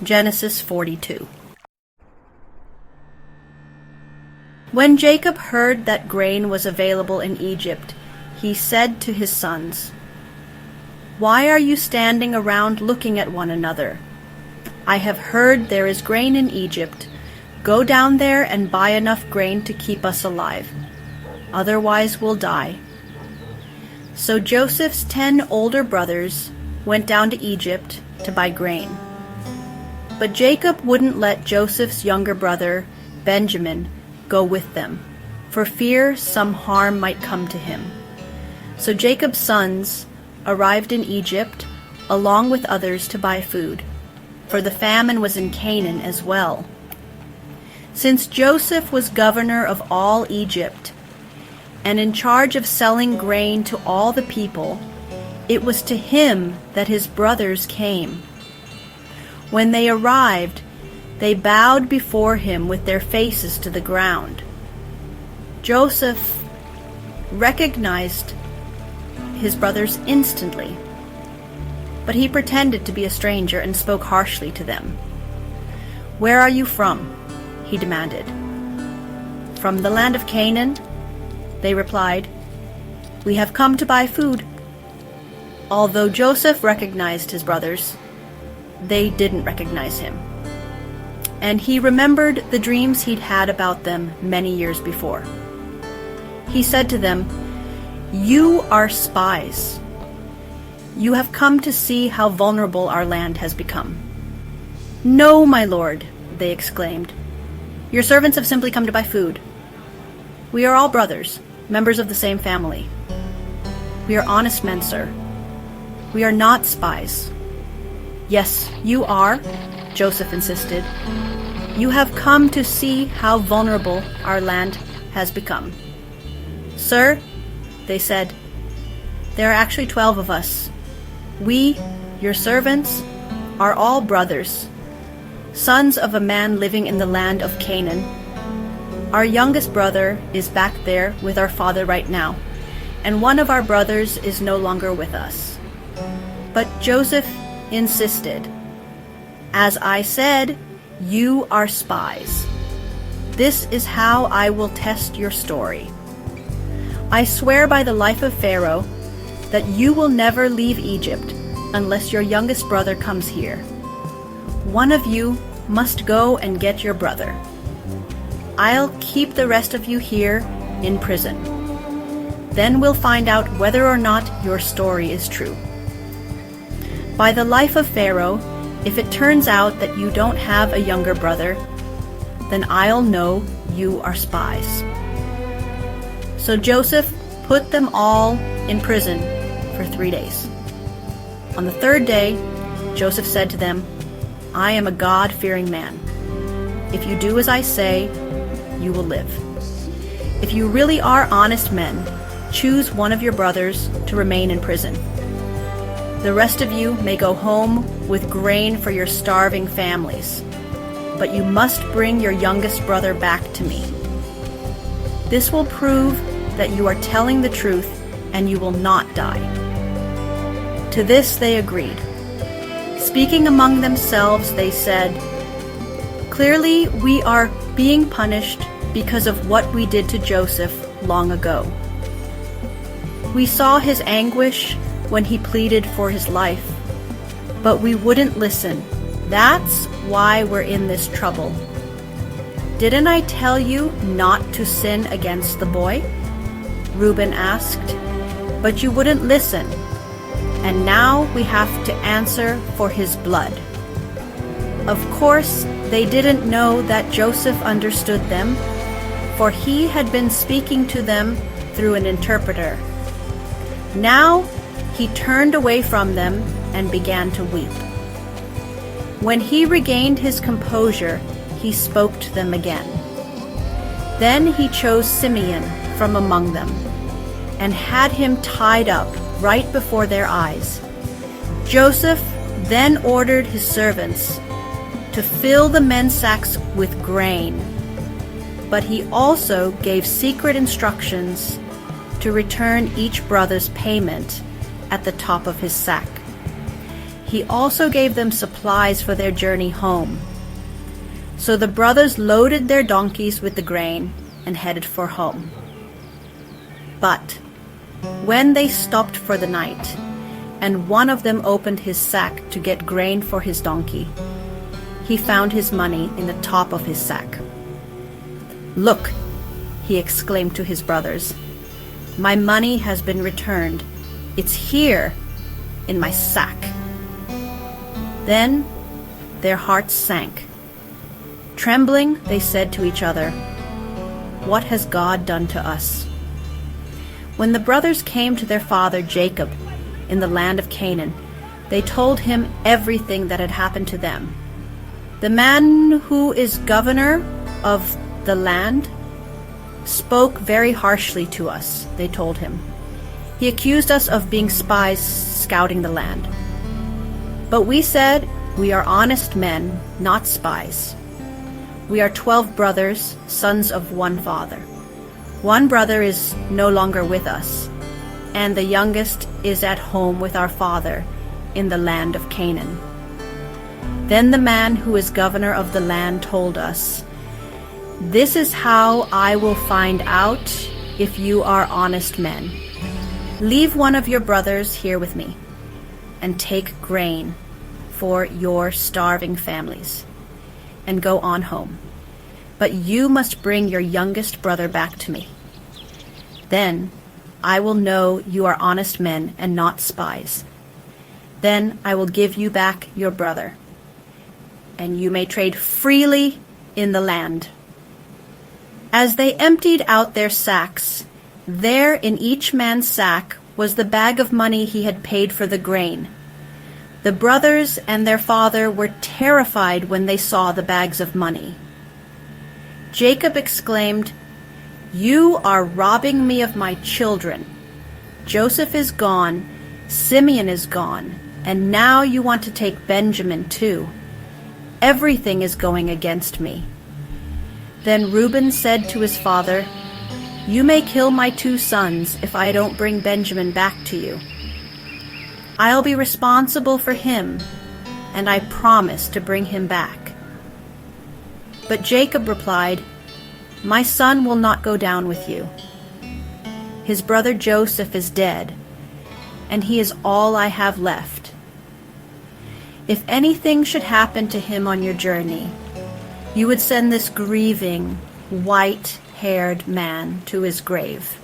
Genesis 42. When Jacob heard that grain was available in Egypt, he said to his sons, "Why are you standing around looking at one another? I have heard there is grain in Egypt. Go down there and buy enough grain to keep us alive. Otherwise we'll die." So Joseph's 10 older brothers went down to Egypt to buy grain. But Jacob wouldn't let Joseph's younger brother, Benjamin, go with them, for fear some harm might come to him. So Jacob's sons arrived in Egypt, along with others, to buy food, for the famine was in Canaan as well. Since Joseph was governor of all Egypt, and in charge of selling grain to all the people, it was to him that his brothers came. When they arrived, they bowed before him with their faces to the ground. Joseph recognized his brothers instantly, but he pretended to be a stranger and spoke harshly to them. "Where are you from?" he demanded. "From the land of Canaan," they replied. "We have come to buy food." Although Joseph recognized his brothers, they didn't recognize him. And he remembered the dreams he'd had about them many years before. He said to them, "You are spies. You have come to see how vulnerable our land has become." "No, my lord," they exclaimed. "Your servants have simply come to buy food. We are all brothers, members of the same family. We are honest men, sir. We are not spies." "Yes, you are," Joseph insisted. "You have come to see how vulnerable our land has become." "Sir," they said, "there are actually 12 of us. We, your servants, are all brothers, sons of a man living in the land of Canaan. Our youngest brother is back there with our father right now, and one of our brothers is no longer with us." But Joseph insisted, "As I said, you are spies. This is how I will test your story. I swear by the life of Pharaoh that you will never leave Egypt unless your youngest brother comes here. One of you must go and get your brother. I'll keep the rest of you here in prison. Then we'll find out whether or not your story is true. By the life of Pharaoh, if it turns out that you don't have a younger brother, then I'll know you are spies." So Joseph put them all in prison for 3 days. On the 3rd day, Joseph said to them, "I am a God-fearing man. If you do as I say, you will live. If you really are honest men, choose one of your brothers to remain in prison. The rest of you may go home with grain for your starving families, but you must bring your youngest brother back to me. This will prove that you are telling the truth and you will not die." To this they agreed. Speaking among themselves, they said, "Clearly we are being punished because of what we did to Joseph long ago. We saw his anguish when he pleaded for his life, but we wouldn't listen. That's why we're in this trouble. Didn't I tell you not to sin against the boy?" Reuben asked, "But you wouldn't listen, and now we have to answer for his blood." Of course, they didn't know that Joseph understood them, for he had been speaking to them through an interpreter. Now he turned away from them and began to weep. When he regained his composure, he spoke to them again. Then he chose Simeon from among them and had him tied up right before their eyes. Joseph then ordered his servants to fill the men's sacks with grain, but he also gave secret instructions to return each brother's payment at the top of his sack. He also gave them supplies for their journey home. So the brothers loaded their donkeys with the grain and headed for home. But when they stopped for the night, and one of them opened his sack to get grain for his donkey, he found his money in the top of his sack. "Look," he exclaimed to his brothers, "my money has been returned. It's here in my sack." Then their hearts sank. Trembling, they said to each other, "What has God done to us?" When the brothers came to their father Jacob in the land of Canaan, they told him everything that had happened to them. "The man who is governor of the land spoke very harshly to us," they told him. "He accused us of being spies scouting the land. But we said, 'We are honest men, not spies. We are 12 brothers, sons of one father. One brother is no longer with us, and the youngest is at home with our father in the land of Canaan.' Then the man who is governor of the land told us, 'This is how I will find out if you are honest men. Leave one of your brothers here with me, and take grain for your starving families, and go on home. But you must bring your youngest brother back to me. Then I will know you are honest men and not spies. Then I will give you back your brother, and you may trade freely in the land.' As they emptied out their sacks, there in each man's sack was the bag of money he had paid for the grain. The brothers and their father were terrified when they saw the bags of money. Jacob exclaimed, 'You are robbing me of my children. Joseph is gone, Simeon is gone, and now you want to take Benjamin too. Everything is going against me.' Then Reuben said to his father, 'You may kill my 2 sons if I don't bring Benjamin back to you. I'll be responsible for him, and I promise to bring him back.' But Jacob replied, 'My son will not go down with you. His brother Joseph is dead, and he is all I have left. If anything should happen to him on your journey, you would send this grieving, white-haired man to his grave.'